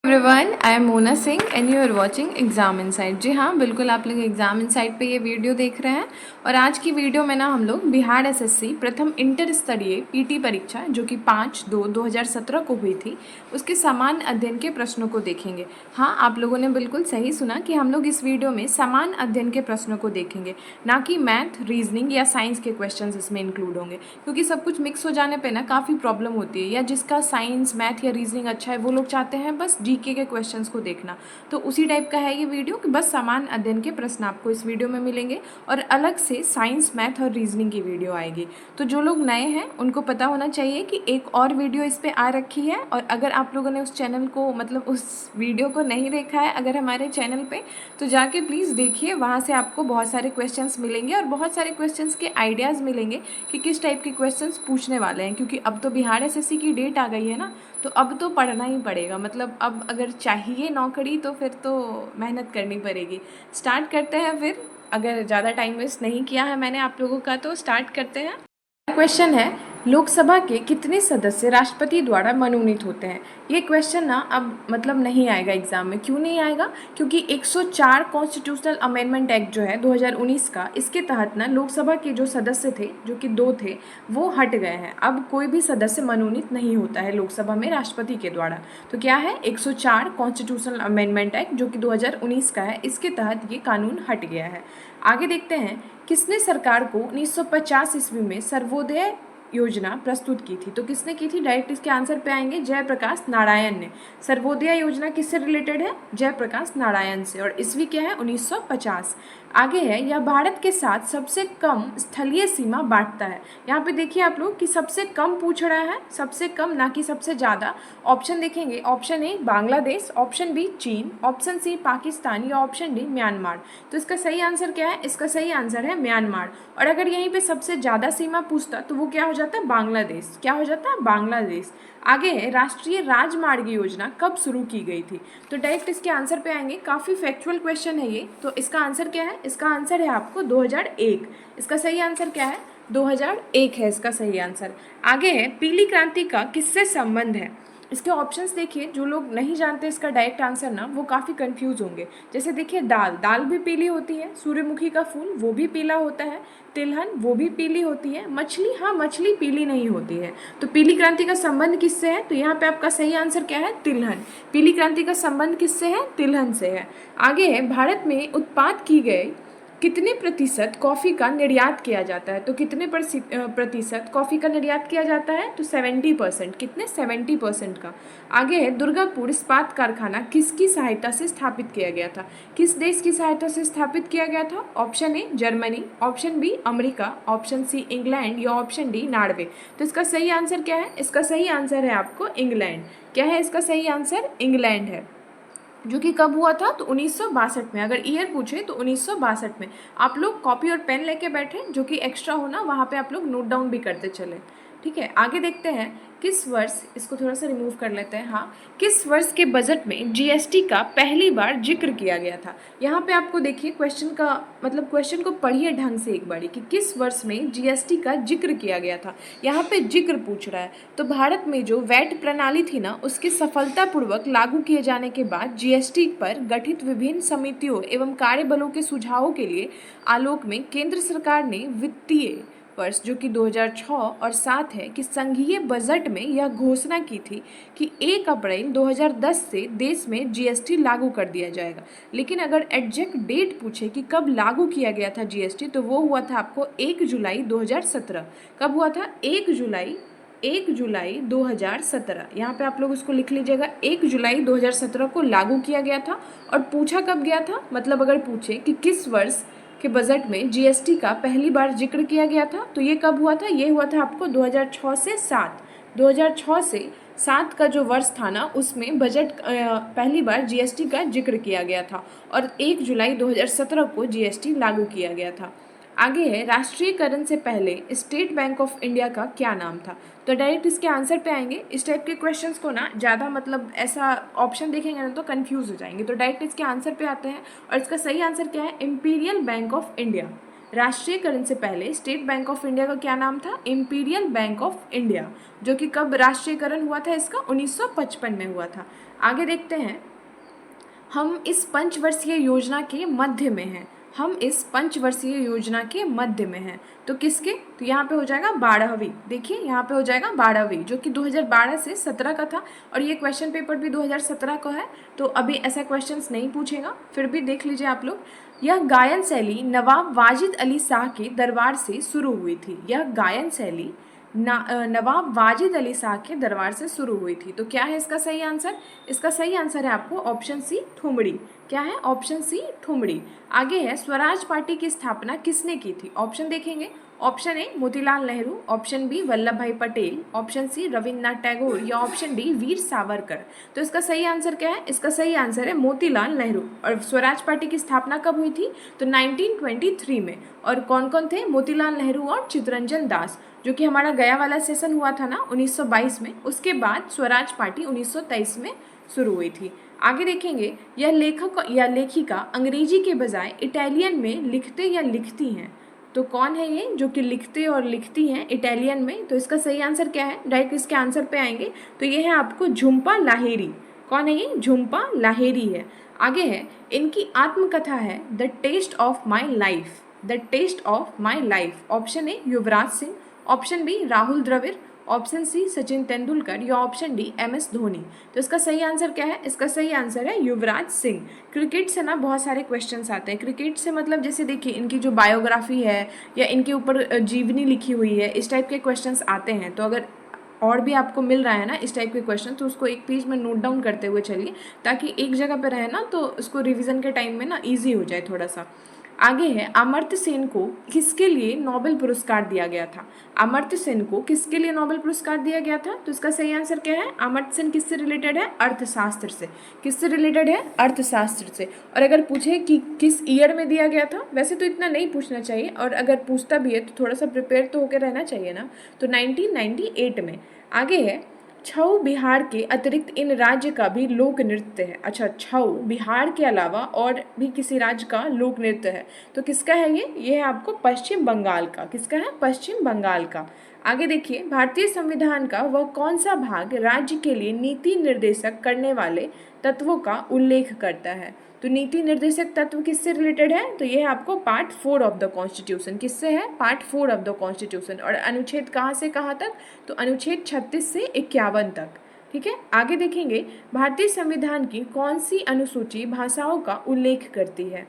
Everyone, I am Mona Singh and you are watching exam insight. जी हाँ, बिल्कुल आप लोग एग्ज़ाम इनसाइट पे ये वीडियो देख रहे हैं। और आज की वीडियो में ना हम लोग बिहार एसएससी प्रथम इंटर स्तरीय पीटी परीक्षा जो कि 5/2/2017 को हुई थी, उसके समान अध्ययन के प्रश्नों को देखेंगे। हाँ, आप लोगों ने बिल्कुल सही सुना कि हम लोग इस वीडियो में समान अध्ययन के प्रश्नों को देखेंगे, ना कि मैथ, रीजनिंग या साइंस के क्वेश्चन इसमें इंक्लूड होंगे, क्योंकि सब कुछ मिक्स हो जाने पर ना काफ़ी प्रॉब्लम होती है। या जिसका साइंस, मैथ या रीजनिंग अच्छा है वो लोग चाहते हैं बस जीके के क्वेश्चंस को देखना, तो उसी टाइप का है ये वीडियो कि बस समान अध्ययन के प्रश्न आपको इस वीडियो में मिलेंगे और अलग से साइंस, मैथ और रीजनिंग की वीडियो आएगी। तो जो लोग नए हैं उनको पता होना चाहिए कि एक और वीडियो इस पर आ रखी है, और अगर आप लोगों ने उस चैनल को उस वीडियो को नहीं देखा है अगर हमारे चैनल पे, तो जाके प्लीज़ देखिए। वहाँ से आपको बहुत सारे क्वेश्चंस मिलेंगे और बहुत सारे क्वेश्चंस के आइडियाज़ मिलेंगे कि किस टाइप के क्वेश्चंस पूछने वाले हैं, क्योंकि अब तो बिहार एसएससी की डेट आ गई है ना, तो अब तो पढ़ना ही पड़ेगा। मतलब अब अगर चाहिए नौकरी तो फिर तो मेहनत करनी पड़ेगी। स्टार्ट करते हैं फिर। अगर ज़्यादा टाइम वेस्ट नहीं किया है मैंने आप लोगों का, तो स्टार्ट करते हैं। क्वेश्चन है, लोकसभा के कितने सदस्य राष्ट्रपति द्वारा मनोनीत होते हैं। ये क्वेश्चन ना अब नहीं आएगा एग्जाम में। क्यों नहीं आएगा? क्योंकि 104 कॉन्स्टिट्यूशनल अमेंडमेंट एक्ट जो है 2019 का, इसके तहत ना लोकसभा के जो सदस्य थे, जो कि 2 थे, वो हट गए हैं। अब कोई भी सदस्य मनोनीत नहीं होता है लोकसभा में राष्ट्रपति के द्वारा। तो क्या है? 104 कॉन्स्टिट्यूशनल अमेंडमेंट एक्ट जो कि 2019 का है, इसके तहत ये कानून हट गया है। आगे देखते हैं, किसने सरकार को 1950 ईस्वी में सर्वोदय योजना प्रस्तुत की थी। तो किसने की थी? डायरेक्ट इसके आंसर पे आएंगे, जयप्रकाश नारायण ने। सर्वोदय योजना किससे रिलेटेड है? जयप्रकाश नारायण से। और ईस्वी क्या है? 1950। आगे है, यह भारत के साथ सबसे कम स्थलीय सीमा बांटता है। यहाँ पे देखिए आप लोग कि सबसे कम पूछ रहा है, सबसे कम, ना कि सबसे ज़्यादा। ऑप्शन देखेंगे, option A Bangladesh, option B चीन, ऑप्शन सी पाकिस्तान या ऑप्शन डी म्यांमार। तो इसका सही आंसर क्या है? इसका सही आंसर है म्यांमार। और अगर यहीं पे सबसे ज़्यादा सीमा पूछता तो वो क्या हो जाता है? बांग्लादेश। क्या हो जाता है? बांग्लादेश। आगे है, राष्ट्रीय राजमार्ग योजना कब शुरू की गई थी। तो डायरेक्ट इसके आंसर पे आएंगे। काफ़ी फैक्चुअल क्वेश्चन है ये। तो इसका आंसर क्या है? इसका आंसर है आपको 2001। इसका सही आंसर क्या है? 2001 है इसका सही आंसर। आगे है, पीली क्रांति का किससे संबंध है। इसके ऑप्शंस देखिए, जो लोग नहीं जानते इसका डायरेक्ट आंसर ना, वो काफ़ी कंफ्यूज होंगे। जैसे देखिए, दाल भी पीली होती है, सूर्यमुखी का फूल वो भी पीला होता है, तिलहन वो भी पीली होती है, मछली, हाँ मछली पीली नहीं होती है। तो पीली क्रांति का संबंध किससे है? तो यहाँ पे आपका सही आंसर क्या है? तिलहन। पीली क्रांति का संबंध किससे है? तिलहन से है। आगे है, भारत में उत्पाद की गए कितने प्रतिशत कॉफ़ी का निर्यात किया जाता है। तो कितने प्रतिशत कॉफ़ी का निर्यात किया जाता है? तो 70%। कितने? 70% का। आगे है, दुर्गापुर इस्पात कारखाना किसकी सहायता से स्थापित किया गया था। किस देश की सहायता से स्थापित किया गया था? Option A Germany, option B America, option C England या ऑप्शन डी नॉर्वे। तो इसका सही आंसर क्या है? इसका सही आंसर है आपको इंग्लैंड। क्या है इसका सही आंसर? इंग्लैंड है। जो कि कब हुआ था? तो 1962 में। अगर ईयर पूछे तो 1962 में। आप लोग कॉपी और पेन लेके बैठे, जो कि एक्स्ट्रा होना, वहाँ पे आप लोग नोट डाउन भी करते चले। ठीक है, आगे देखते हैं, किस वर्ष, इसको थोड़ा सा रिमूव कर लेते हैं। हाँ, किस वर्ष के बजट में जीएसटी का पहली बार जिक्र किया गया था। यहाँ पे आपको देखिए क्वेश्चन का क्वेश्चन को पढ़िए ढंग से एक बारी कि किस वर्ष में जीएसटी का जिक्र किया गया था। यहाँ पे जिक्र पूछ रहा है। तो भारत में जो वैट प्रणाली थी ना, उसके सफलतापूर्वक लागू किए जाने के बाद जीएसटी पर गठित विभिन्न समितियों एवं कार्यबलों के सुझावों के लिए आलोक में केंद्र सरकार ने वित्तीय वर्ष जो कि 2006 और 7 है कि संघीय बजट में यह घोषणा की थी कि 1 अप्रैल 2010 से देश में जीएसटी लागू कर दिया जाएगा। लेकिन अगर एग्जैक्ट डेट पूछे कि कब लागू किया गया था जीएसटी, तो वो हुआ था आपको 1 जुलाई 2017। कब हुआ था? 1 जुलाई 2017। यहाँ पे आप लोग उसको लिख लीजिएगा, 1 जुलाई 2017 को लागू किया गया था। और पूछा कब गया था, अगर पूछे कि किस वर्ष के बजट में जीएसटी का पहली बार जिक्र किया गया था, तो ये कब हुआ था? ये हुआ था आपको 2006 से 7। 2006 से 7 का जो वर्ष था ना, उसमें बजट पहली बार जीएसटी का जिक्र किया गया था। और 1 जुलाई 2017 को जीएसटी लागू किया गया था। आगे है, राष्ट्रीयकरण से पहले स्टेट बैंक ऑफ इंडिया का क्या नाम था। तो डायरेक्ट इसके आंसर पे आएंगे। इस टाइप के क्वेश्चंस को ना ज़्यादा ऐसा ऑप्शन देखेंगे ना तो कंफ्यूज हो जाएंगे। तो डायरेक्ट इसके आंसर पे आते हैं, और इसका सही आंसर क्या है? Imperial bank of India. राष्ट्रीयकरण से पहले स्टेट बैंक ऑफ इंडिया का क्या नाम था? इंपीरियल बैंक ऑफ इंडिया, जो कि कब राष्ट्रीयकरण हुआ था इसका? 1955 में हुआ था। आगे देखते हैं, हम इस पंचवर्षीय योजना के मध्य में हैं। हम इस पंचवर्षीय योजना के मध्य में हैं तो किसके? तो यहाँ पे हो जाएगा 12वीं। देखिए यहाँ पे हो जाएगा 12वीं, जो कि 2012 से 17 का था, और ये क्वेश्चन पेपर भी 2017 का है, तो अभी ऐसा क्वेश्चंस नहीं पूछेगा, फिर भी देख लीजिए आप लोग। यह गायन शैली नवाब वाजिद अली शाह के दरबार से शुरू हुई थी। यह गायन शैली नवाब वाजिद अली शाह के दरबार से शुरू हुई थी। तो क्या है इसका सही आंसर? इसका सही आंसर है आपको ऑप्शन सी, ठुमरी। क्या है? Option C, thumri. आगे है, स्वराज पार्टी की स्थापना किसने की थी? ऑप्शन देखेंगे, option A Motilal Nehru, option B Vallabh Bhai Patel, option C Rabindranath Tagore, या ऑप्शन डी वीर सावरकर। तो इसका सही आंसर क्या है? इसका सही आंसर है मोतीलाल नेहरू। और स्वराज पार्टी की स्थापना कब हुई थी? तो 1923 में। और कौन कौन थे? मोतीलाल नेहरू और चित्तरंजन दास, जो कि हमारा गया वाला सेशन हुआ था ना 1922 में, उसके बाद स्वराज पार्टी 1923 में शुरू हुई थी। आगे देखेंगे, यह लेखक या लेखिका अंग्रेजी के बजाय इटालियन में लिखते या लिखती हैं। तो कौन है ये जो कि लिखते और लिखती हैं इटालियन में? तो इसका सही आंसर क्या है? डायरेक्ट इसके आंसर पे आएंगे तो ये है आपको झुम्पा लाहिरी। कौन है ये? झुम्पा लाहिरी है। आगे है, इनकी आत्मकथा है the test of my life. The test of my life. Option A Yuvraj Singh, option B Rahul Dravid, option C Sachin Tendulkar, या ऑप्शन डी MS धोनी। तो इसका सही आंसर क्या है? इसका सही आंसर है युवराज सिंह। क्रिकेट से ना बहुत सारे क्वेश्चंस आते हैं। क्रिकेट से मतलब जैसे देखिए इनकी जो बायोग्राफी है या इनके ऊपर जीवनी लिखी हुई है, इस टाइप के क्वेश्चंस आते हैं। तो अगर और भी आपको मिल रहा है ना इस टाइप के क्वेश्चन, तो उसको एक पेज में नोट डाउन करते हुए चलिए, ताकि एक जगह पर रहे ना तो उसको रिवीजन के टाइम में ना ईजी हो जाए थोड़ा सा। आगे है, अमर्त्य सेन को किसके लिए नोबेल पुरस्कार दिया गया था? अमर्त्य सेन को किसके लिए नोबेल पुरस्कार दिया गया था? तो इसका सही आंसर क्या है? अमर्त्य सेन किससे रिलेटेड है? अर्थशास्त्र से। किससे रिलेटेड है? अर्थशास्त्र से। और अगर पूछे कि किस ईयर में दिया गया था, वैसे तो इतना नहीं पूछना चाहिए, और अगर पूछता भी है तो थोड़ा सा प्रिपेयर तो होकर रहना चाहिए ना। तो 1998 में। आगे है, छऊ बिहार के अतिरिक्त इन राज्य का भी लोक नृत्य है। अच्छा, छऊ बिहार के अलावा और भी किसी राज्य का लोक नृत्य है, तो किसका है ये? ये है आपको पश्चिम बंगाल का। किसका है? पश्चिम बंगाल का। आगे देखिए, भारतीय संविधान का वह कौन सा भाग राज्य के लिए नीति निर्देशक करने वाले तत्वों का उल्लेख करता है? तो नीति निर्देशक तत्व किससे रिलेटेड है? तो ये है आपको पार्ट 4 ऑफ द कॉन्स्टिट्यूशन। किससे है? Part 4 of the constitution. और अनुच्छेद कहाँ से कहाँ तक? तो अनुच्छेद 36 से 51 तक। ठीक है। आगे देखेंगे, भारतीय संविधान की कौन सी अनुसूची भाषाओं का उल्लेख करती है?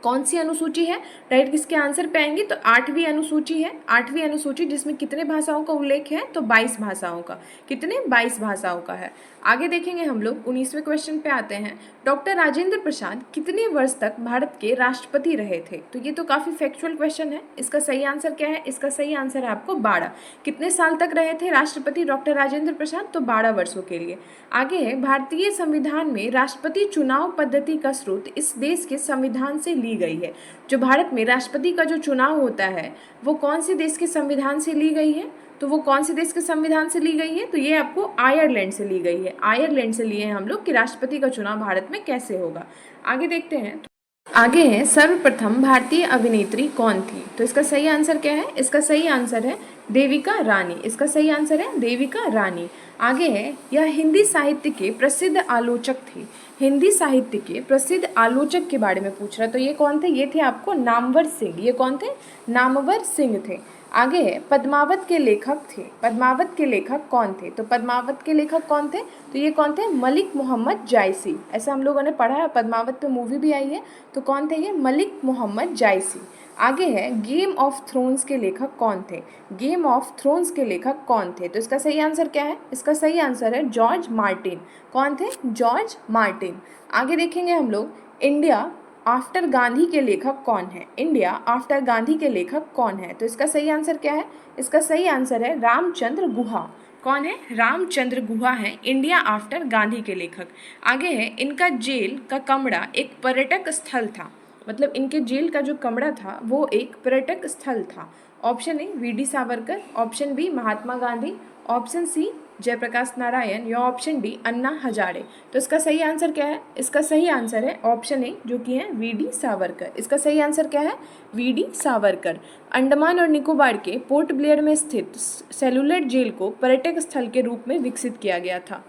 कौन सी अनुसूची है? राइट, किसके आंसर पे आएंगे? तो 8वीं अनुसूची है। 8वीं अनुसूची, जिसमें कितने भाषाओं का उल्लेख है? तो 22 भाषाओं का। कितने? 22 भाषाओं का है। आगे देखेंगे हम लोग 19वें क्वेश्चन पे आते हैं। डॉक्टर राजेंद्र प्रसाद कितने वर्ष तक भारत के राष्ट्रपति रहे थे? तो ये तो काफ़ी फैक्चुअल क्वेश्चन है। इसका सही आंसर क्या है? इसका सही आंसर है आपको 12। कितने साल तक रहे थे राष्ट्रपति डॉक्टर राजेंद्र प्रसाद? तो 12 वर्षों के लिए। आगे है, भारतीय संविधान में राष्ट्रपति चुनाव पद्धति का स्रोत इस देश के संविधान से ली गई है। जो भारत में राष्ट्रपति का जो चुनाव होता है वो कौन से देश के संविधान से ली गई है? तो वो कौन से देश के संविधान से ली गई है? तो ये आपको आयरलैंड से ली गई है। आयरलैंड से लिए हैं हम लोग कि राष्ट्रपति का चुनाव भारत में कैसे होगा। आगे देखते हैं। आगे है, सर्वप्रथम भारतीय अभिनेत्री कौन थी? तो इसका सही आंसर क्या है? इसका सही आंसर है देविका रानी। इसका सही आंसर है देविका रानी। आगे है, यह हिंदी साहित्य के प्रसिद्ध आलोचक थे। हिंदी साहित्य के प्रसिद्ध आलोचक के बारे में पूछ रहा, तो ये कौन थे? ये थे आपको नामवर सिंह। ये कौन थे? नामवर सिंह थे। आगे है, पद्मावत के लेखक थे। पद्मावत के लेखक कौन थे? तो पद्मावत के लेखक कौन थे? तो ये कौन थे? मलिक मोहम्मद जायसी। ऐसा हम लोगों ने पढ़ा है, पद्मावत पे मूवी भी आई है। तो कौन थे ये? मलिक मोहम्मद जायसी। आगे है, गेम ऑफ थ्रोन्स के लेखक कौन थे? गेम ऑफ थ्रोन्स के लेखक कौन थे? तो इसका सही आंसर क्या है? इसका सही आंसर है जॉर्ज मार्टिन। कौन थे? George Martin. आगे देखेंगे हम लोग, इंडिया आफ्टर गांधी के लेखक कौन है? इंडिया आफ्टर गांधी के लेखक कौन है? तो इसका सही आंसर क्या है? इसका सही आंसर है रामचंद्र गुहा। कौन है? रामचंद्र गुहा है इंडिया आफ्टर गांधी के लेखक। आगे है, इनका जेल का कमरा एक पर्यटक स्थल था। मतलब इनके जेल का जो कमरा था वो एक पर्यटक स्थल था। Option A VD Savarkar, option B Mahatma Gandhi, option C Jayaprakash Narayan या ऑप्शन डी अन्ना हजारे। तो इसका सही आंसर क्या है? इसका सही आंसर है ऑप्शन ए जो कि है वीडी सावरकर। इसका सही आंसर क्या है? वीडी सावरकर। अंडमान और निकोबार के पोर्ट ब्लेयर में स्थित सेलुलर जेल को पर्यटक स्थल के रूप में विकसित किया गया था।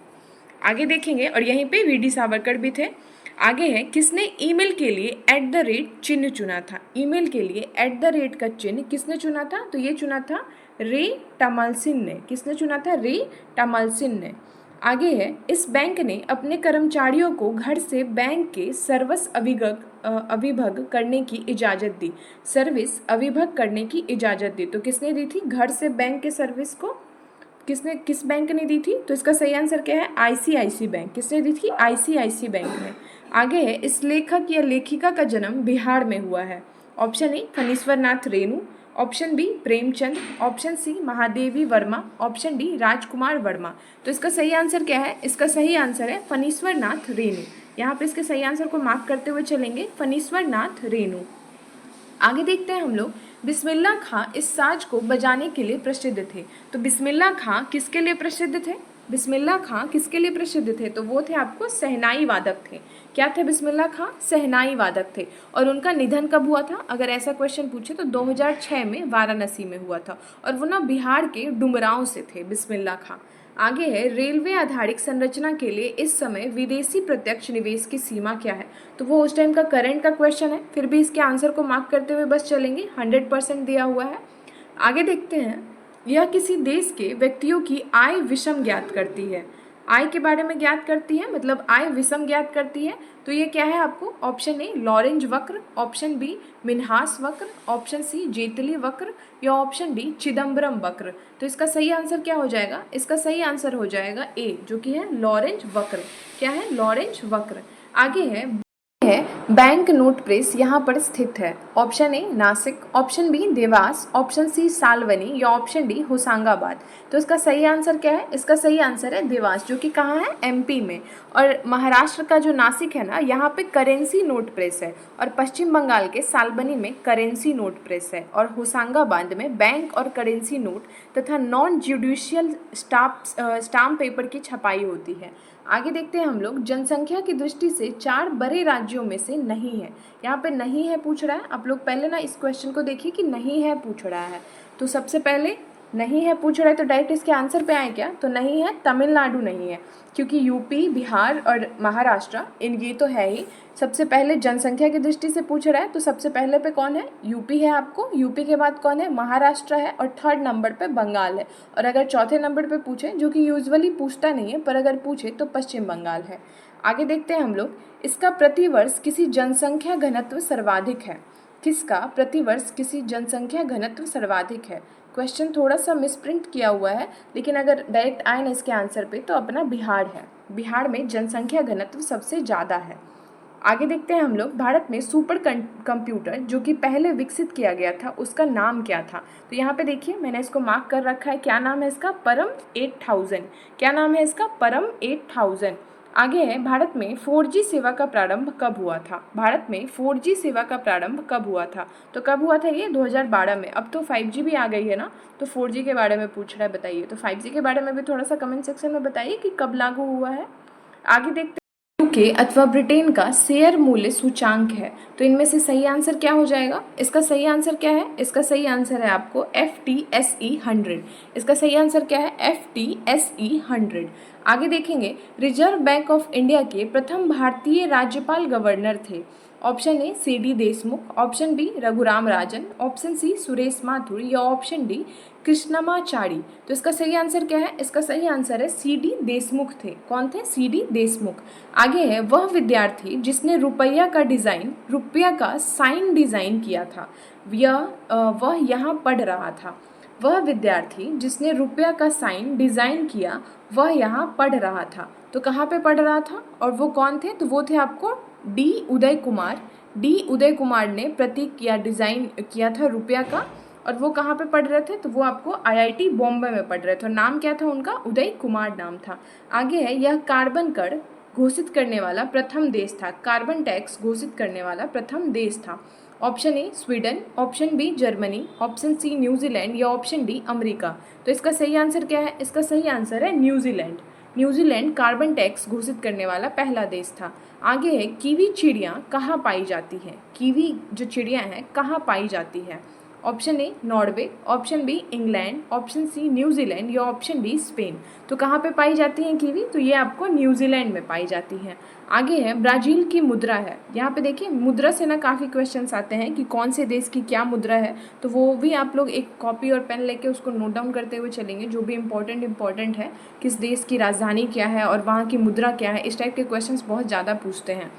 आगे देखेंगे, और यहीं पे वीडी सावरकर भी थे। आगे है, किसने ईमेल के लिए @ चिन्ह चुना था? ईमेल के लिए @ का चिन्ह किसने चुना था? तो ये चुना था रे टामल्सिन ने। किसने चुना था? रे टामल्सिन ने। आगे है, इस बैंक ने अपने कर्मचारियों को घर से बैंक के सर्विस अविभग करने की इजाज़त दी। सर्विस अविभग करने की इजाज़त दी। तो किसने दी थी घर से बैंक के सर्विस को? किस बैंक ने दी थी? तो इसका सही आंसर क्या है? आईसीआईसी बैंक। किसने दी थी? आईसीआईसी बैंक ने। आगे है, इस लेखक या लेखिका का जन्म बिहार में हुआ है। Option A Phanishwar Nath Renu, option B Premchand, option C Mahadevi Varma, option D Rajkumar Varma. तो इसका सही आंसर क्या है? इसका सही आंसर है फणीश्वर नाथ रेणु। यहाँ पे इसके सही आंसर को मार्क करते हुए चलेंगे, फणीश्वर नाथ रेणु। आगे देखते हैं हम लोग, बिस्मिल्लाह खां इस साज को बजाने के लिए प्रसिद्ध थे। तो बिस्मिल्लाह खां किसके लिए प्रसिद्ध थे? बिस्मिल्लाह खां किसके लिए प्रसिद्ध थे? तो वो थे आपको शहनाई वादक थे। क्या थे बिस्मिल्लाह खां? शहनाई वादक थे। और उनका निधन कब हुआ था? अगर ऐसा क्वेश्चन पूछे तो 2006 में वाराणसी में हुआ था। और वो ना बिहार के डुमरांव से थे बिस्मिल्लाह खां। आगे है, रेलवे आधारित संरचना के लिए इस समय विदेशी प्रत्यक्ष निवेश की सीमा क्या है? तो वो उस टाइम का करंट का क्वेश्चन है, फिर भी इसके आंसर को मार्क करते हुए बस चलेंगे, 100% दिया हुआ है। आगे देखते हैं, यह किसी देश के व्यक्तियों की आय विषम ज्ञात करती है। आय के बारे में ज्ञात करती है, मतलब आय विषम ज्ञात करती है। तो ये क्या है आपको? ऑप्शन ए लॉरेंज वक्र, ऑप्शन बी मिन्हास वक्र, ऑप्शन सी जेटली वक्र या ऑप्शन डी चिदम्बरम वक्र। तो इसका सही आंसर क्या हो जाएगा? इसका सही आंसर हो जाएगा ए जो कि है लॉरेंज वक्र। क्या है? लॉरेंज वक्र। आगे है, बैंक नोट प्रेस यहाँ पर स्थित है। Option A Nashik, option B Dewas, option C Salvani या ऑप्शन डी होशंगाबाद। तो इसका सही आंसर क्या है? इसका सही आंसर है देवास, जो कि कहाँ है? एमपी में। और महाराष्ट्र का जो नासिक है ना, यहाँ पे करेंसी नोट प्रेस है। और पश्चिम बंगाल के सालबनी में करेंसी नोट प्रेस है। और होशंगाबाद में बैंक और करेंसी नोट तथा नॉन जुडिशियल स्टाम्प पेपर की छपाई होती है। आगे देखते हैं हम लोग, जनसंख्या की दृष्टि से 4 बड़े राज्यों में से नहीं है। यहाँ पे नहीं है पूछ रहा है। आप लोग पहले ना इस क्वेश्चन को देखिए कि नहीं है पूछ रहा है। तो सबसे पहले नहीं है पूछ रहा है, तो डायरेक्ट इसके आंसर पे आए क्या? तो नहीं है, तमिलनाडु नहीं है, क्योंकि यूपी, बिहार और महाराष्ट्र इन ये तो है ही। सबसे पहले जनसंख्या की दृष्टि से पूछ रहा है, तो सबसे पहले पे कौन है? यूपी है आपको। यूपी के बाद कौन है? महाराष्ट्र है। और 3rd नंबर पे बंगाल है। और अगर 4थे नंबर पे पूछे, जो कि यूजुअली पूछता नहीं है, पर अगर पूछे तो पश्चिम बंगाल है। आगे देखते हैं हम लोग, इसका प्रतिवर्ष किसी जनसंख्या घनत्व सर्वाधिक है। किसका प्रतिवर्ष किसी जनसंख्या घनत्व सर्वाधिक है? क्वेश्चन थोड़ा सा मिसप्रिंट किया हुआ है, लेकिन अगर डायरेक्ट आए ना इसके आंसर पे, तो अपना बिहार है। बिहार में जनसंख्या घनत्व सबसे ज़्यादा है। आगे देखते हैं हम लोग, भारत में सुपर कंप्यूटर जो कि पहले विकसित किया गया था, उसका नाम क्या था? तो यहाँ पे देखिए, मैंने इसको मार्क कर रखा है। क्या नाम है इसका? परम 8000। क्या नाम है इसका? परम 8000। आगे है, भारत में 4G सेवा का प्रारंभ कब हुआ था? भारत में 4G सेवा का प्रारंभ कब हुआ था? तो कब हुआ था ये? 2012 में। अब तो 5G भी आ गई है ना, तो 4G के बारे में पूछ रहा है, बताइए। तो 5G के बारे में भी थोड़ा सा कमेंट सेक्शन में बताइए कि कब लागू हुआ है। आगे देखते यूके अथवा ब्रिटेन का शेयर मूल्य सूचांक है। तो इनमें से सही आंसर क्या हो जाएगा? इसका सही आंसर क्या है? इसका सही आंसर है आपको FTSE 100। इसका सही आंसर क्या है? FTSE 100। आगे देखेंगे, रिजर्व बैंक ऑफ इंडिया के प्रथम भारतीय राज्यपाल गवर्नर थे। Option A CD Deshmukh, option B Raghuram Rajan, option C Suresh Mathur या ऑप्शन डी कृष्णमाचारी। तो इसका सही आंसर क्या है? इसका सही आंसर है CD देशमुख थे। कौन थे? CD देशमुख। आगे है, वह विद्यार्थी जिसने रुपया का साइन डिज़ाइन किया था, वह यहाँ पढ़ रहा था। वह विद्यार्थी जिसने रुपया का साइन डिज़ाइन किया, वह यहाँ पढ़ रहा था। तो कहाँ पे पढ़ रहा था और वो कौन थे? तो वो थे आपको D उदय कुमार। D उदय कुमार ने प्रतीक किया, डिज़ाइन किया था रुपया का। और वो कहाँ पे पढ़ रहे थे? तो वो आपको IIT बॉम्बे में पढ़ रहे थे। और नाम क्या था उनका? उदय कुमार नाम था। आगे है, यह कार्बन कर घोषित करने वाला प्रथम देश था। कार्बन टैक्स घोषित करने वाला प्रथम देश था। Option A Sweden, option B Germany, option C New Zealand या ऑप्शन डी अमेरिका। तो इसका सही आंसर क्या है? इसका सही आंसर है न्यूजीलैंड। न्यूजीलैंड कार्बन टैक्स घोषित करने वाला पहला देश था। आगे है कीवी चिड़ियाँ कहाँ पाई जाती हैं? कीवी जो चिड़ियाँ हैं कहाँ पाई जाती है? Option A Norway, option B England, option C New Zealand या ऑप्शन डी स्पेन। तो कहाँ पे पाई जाती हैं कीवी? तो ये आपको न्यूजीलैंड में पाई जाती है। आगे है ब्राज़ील की मुद्रा है। यहाँ पे देखिए मुद्रा से ना काफ़ी क्वेश्चंस आते हैं कि कौन से देश की क्या मुद्रा है, तो वो भी आप लोग एक कॉपी और पेन लेके उसको नोट डाउन करते हुए चलेंगे। जो भी इंपॉर्टेंट है, किस देश की राजधानी क्या है और वहाँ की मुद्रा क्या है, इस टाइप के क्वेश्चंस बहुत ज़्यादा पूछते हैं,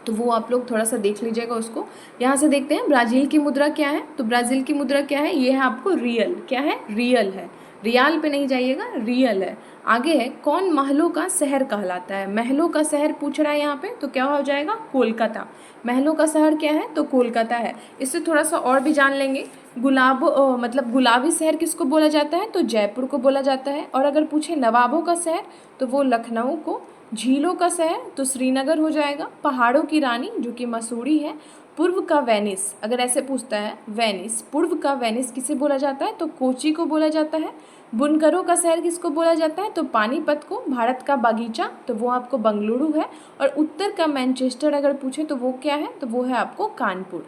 तो वो आप लोग थोड़ा सा देख लीजिएगा उसको। यहाँ से देखते हैं ब्राज़ील की मुद्रा क्या है। तो ब्राज़ील की मुद्रा क्या है? ये है आपको रियल। क्या है? रियल है। रियाल पे नहीं जाइएगा, रियल है। आगे है कौन महलों का शहर कहलाता है? महलों का शहर पूछ रहा है यहाँ पे, तो क्या हो जाएगा? कोलकाता। महलों का शहर क्या है? तो कोलकाता है। इससे थोड़ा सा और भी जान लेंगे। मतलब गुलाबी शहर किसको बोला जाता है? तो जयपुर को बोला जाता है। और अगर पूछे नवाबों का शहर, तो वो लखनऊ को। झीलों का शहर तो श्रीनगर हो जाएगा। पहाड़ों की रानी जो कि मसूरी है। पूर्व का वेनिस, अगर ऐसे पूछता है वेनिस, पूर्व का वेनिस किसे बोला जाता है? तो कोची को बोला जाता है। बुनकरों का शहर किसको बोला जाता है? तो पानीपत को। भारत का बागीचा तो वो आपको बंगलुरु है। और उत्तर का मैनचेस्टर अगर पूछे तो वो क्या है? तो वो है आपको कानपुर।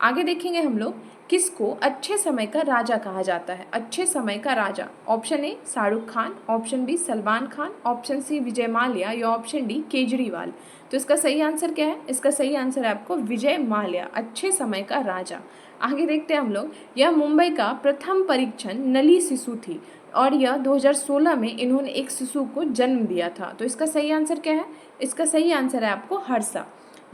आगे देखेंगे हम लोग किसको अच्छे समय का राजा कहा जाता है? अच्छे समय का राजा, option A Shahrukh Khan, option B Salman Khan, option C Vijay Mallya या ऑप्शन डी केजरीवाल। तो इसका सही आंसर क्या है? इसका सही आंसर है आपको विजय माल्या, अच्छे समय का राजा। आगे देखते हैं हम लोग, यह मुंबई का प्रथम परीक्षण नली शिशु थी और यह 2016 में इन्होंने एक शिशु को जन्म दिया था। तो इसका सही आंसर क्या है? इसका सही आंसर है आपको हर्षा।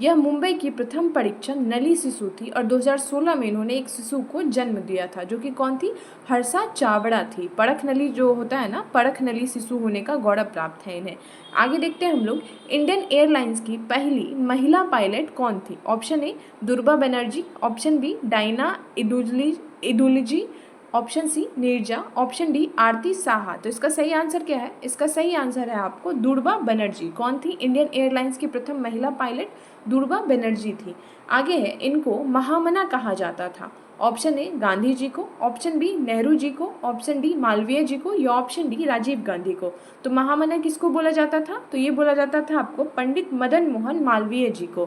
यह मुंबई की प्रथम परीक्षण नली शिशु थी और 2016 में इन्होंने एक शिशु को जन्म दिया था, जो कि कौन थी? हर्षा चावड़ा थी। परख नली जो होता है ना, परख नली शिशु होने का गौरव प्राप्त है इन्हें। आगे देखते हैं हम लोग, इंडियन एयरलाइंस की पहली महिला पायलट कौन थी? Option A Durga Banerjee, option B Diana Edulji, option C Neerja, option D Aarti Saha. तो इसका सही आंसर क्या है? इसका सही आंसर है आपको दुर्गा बनर्जी। कौन थी? इंडियन एयरलाइंस की प्रथम महिला पायलट दुर्गा बनर्जी थी। आगे है इनको महामना कहा जाता था। ऑप्शन ए गांधी जी को, ऑप्शन बी नेहरू जी को, ऑप्शन डी मालवीय जी को या ऑप्शन डी राजीव गांधी को। तो महामना किसको बोला जाता था? तो ये बोला जाता था आपको पंडित मदन मोहन मालवीय जी को।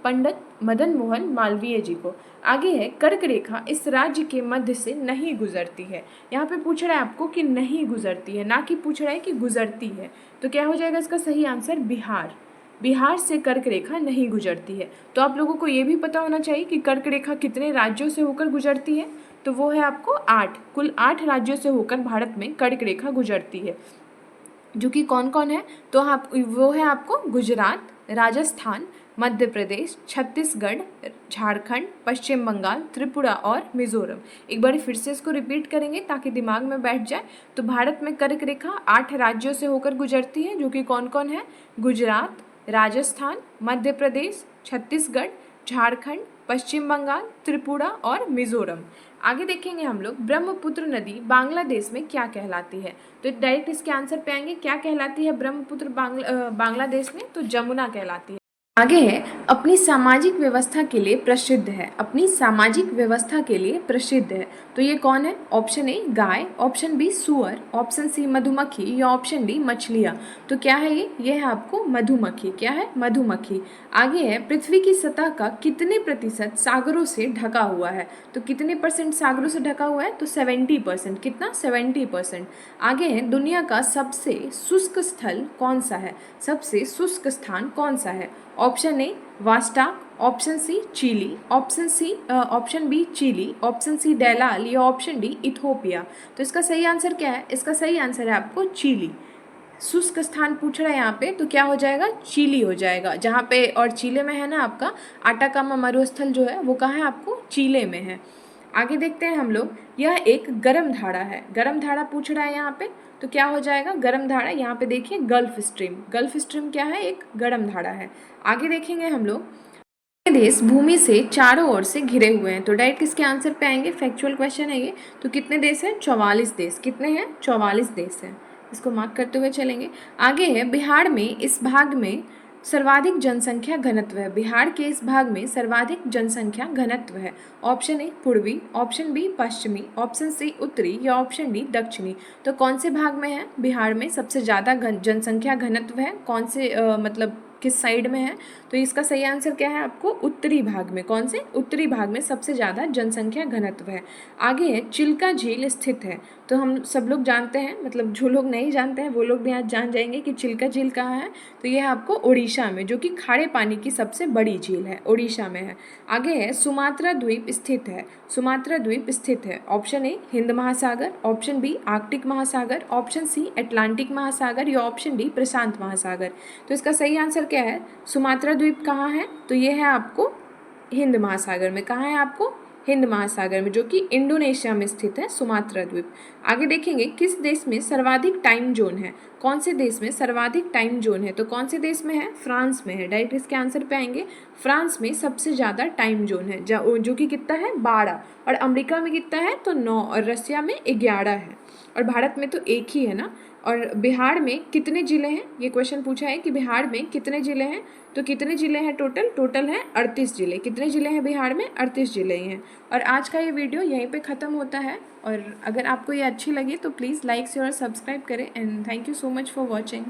पंडित मदन मोहन मालवीय जी को। आगे है कर्क रेखा इस राज्य के मध्य से नहीं गुजरती है। यहाँ पे पूछ रहा है आपको कि नहीं गुजरती है, ना कि पूछ रहा है कि गुजरती है। तो क्या हो जाएगा इसका सही आंसर? बिहार। बिहार से कर्क रेखा नहीं गुजरती है। तो आप लोगों को ये भी पता होना चाहिए कि कर्क रेखा कितने राज्यों से होकर गुजरती है। तो वो है आपको 8, कुल 8 राज्यों से होकर भारत में कर्क रेखा गुजरती है, जो कि कौन कौन है? तो वो है आपको गुजरात, राजस्थान, मध्य प्रदेश, छत्तीसगढ़, झारखंड, पश्चिम बंगाल, त्रिपुरा और मिजोरम। एक बार फिर से इसको रिपीट करेंगे ताकि दिमाग में बैठ जाए। तो भारत में कर्क रेखा 8 राज्यों से होकर गुजरती है, जो कि कौन कौन है? गुजरात, राजस्थान, मध्य प्रदेश, छत्तीसगढ़, झारखंड, पश्चिम बंगाल, त्रिपुरा और मिजोरम। आगे देखेंगे हम लोग, ब्रह्मपुत्र नदी बांग्लादेश में क्या कहलाती है? तो डायरेक्ट इसके आंसर पे आएंगे, क्या कहलाती है ब्रह्मपुत्र बांग्लादेश में? तो जमुना कहलाती है। आगे है अपनी सामाजिक व्यवस्था के लिए प्रसिद्ध है। अपनी सामाजिक व्यवस्था के लिए प्रसिद्ध है, तो ये कौन है? ऑप्शन ए गाय, ऑप्शन बी सुअर, ऑप्शन सी मधुमक्खी या ऑप्शन डी मछलियाँ। तो क्या है ये है आपको मधुमक्खी। क्या है? मधुमक्खी। आगे है पृथ्वी की सतह का कितने प्रतिशत सागरों से ढका हुआ है? तो कितने परसेंट सागरों से ढका हुआ है? तो 70%। कितना? 70%। आगे है दुनिया का सबसे शुष्क स्थल कौन सा है? सबसे शुष्क स्थान कौन सा है? Option A Vostok, option C Chile, option B Chile, option C डेलाल या ऑप्शन डी इथोपिया। तो इसका सही आंसर क्या है? इसका सही आंसर है आपको चिली। शुष्क स्थान पूछ रहा है यहाँ पे, तो क्या हो जाएगा? चिली हो जाएगा। जहाँ पे और चिले में है ना आपका आटाकामा मरुस्थल जो है वो कहाँ है? आपको चिले में है। आगे देखते हैं हम लोग, यह एक गर्म धारा है। गर्म धारा पूछ रहा है यहाँ पे, तो क्या हो जाएगा? गर्म धारा यहाँ पे देखिए गल्फ स्ट्रीम। गल्फ स्ट्रीम क्या है? एक गर्म धारा है। आगे देखेंगे हम लोग, देश भूमि से चारों ओर से घिरे हुए हैं। तो डायरेक्ट किसके आंसर पे आएंगे? फैक्चुअल क्वेश्चन है ये। तो कितने देश हैं? 44 देश। कितने हैं? 44 देश हैं। इसको मार्क करते हुए चलेंगे। आगे है बिहार में इस भाग में सर्वाधिक जनसंख्या घनत्व है, बिहार के इस भाग में सर्वाधिक जनसंख्या घनत्व है। ऑप्शन ए पूर्वी, ऑप्शन बी पश्चिमी, ऑप्शन सी उत्तरी या ऑप्शन डी दक्षिणी। तो कौन से भाग में है बिहार में सबसे ज़्यादा जनसंख्या घनत्व है, कौन से मतलब किस साइड में है? तो इसका सही आंसर क्या है आपको? उत्तरी भाग में। कौन से? उत्तरी भाग में सबसे ज़्यादा जनसंख्या घनत्व है। आगे है चिल्का झील स्थित है। तो हम सब लोग जानते हैं, मतलब जो लोग नहीं जानते हैं वो लोग भी आज जान जाएंगे कि चिल्का झील कहाँ है। तो यह है आपको उड़ीसा में, जो कि खारे पानी की सबसे बड़ी झील है, उड़ीसा में है। आगे है सुमात्रा द्वीप स्थित है। सुमात्रा द्वीप स्थित है। ऑप्शन ए हिंद महासागर, ऑप्शन बी आर्कटिक महासागर, ऑप्शन सी अटलांटिक महासागर या ऑप्शन डी प्रशांत महासागर। तो इसका सही आंसर क्या है? सुमात्रा द्वीप कहाँ है? तो ये है आपको हिंद महासागर में। कहाँ है आपको? हिंद महासागर में, जो कि इंडोनेशिया में स्थित है सुमात्रा द्वीप। आगे देखेंगे किस देश में सर्वाधिक टाइम जोन है। कौन से देश में सर्वाधिक टाइम जोन है? तो कौन से देश में है? फ्रांस में है। डायरेक्ट इसके आंसर पे आएंगे। फ्रांस में सबसे ज़्यादा टाइम जोन है, जो कि कितना है? 12। और अमेरिका में कितना है? तो 9। और रसिया में 11 है। और भारत में तो एक ही है ना। और बिहार में कितने ज़िले हैं? ये क्वेश्चन पूछा है कि बिहार में कितने ज़िले हैं। तो कितने ज़िले हैं टोटल? टोटल है 38 ज़िले। कितने ज़िले हैं बिहार में? 38 ज़िले हैं। और आज का ये वीडियो यहीं पे ख़त्म होता है। और अगर आपको ये अच्छी लगी तो प्लीज़ लाइक शेयर और सब्सक्राइब करें। And thank you so much for watching.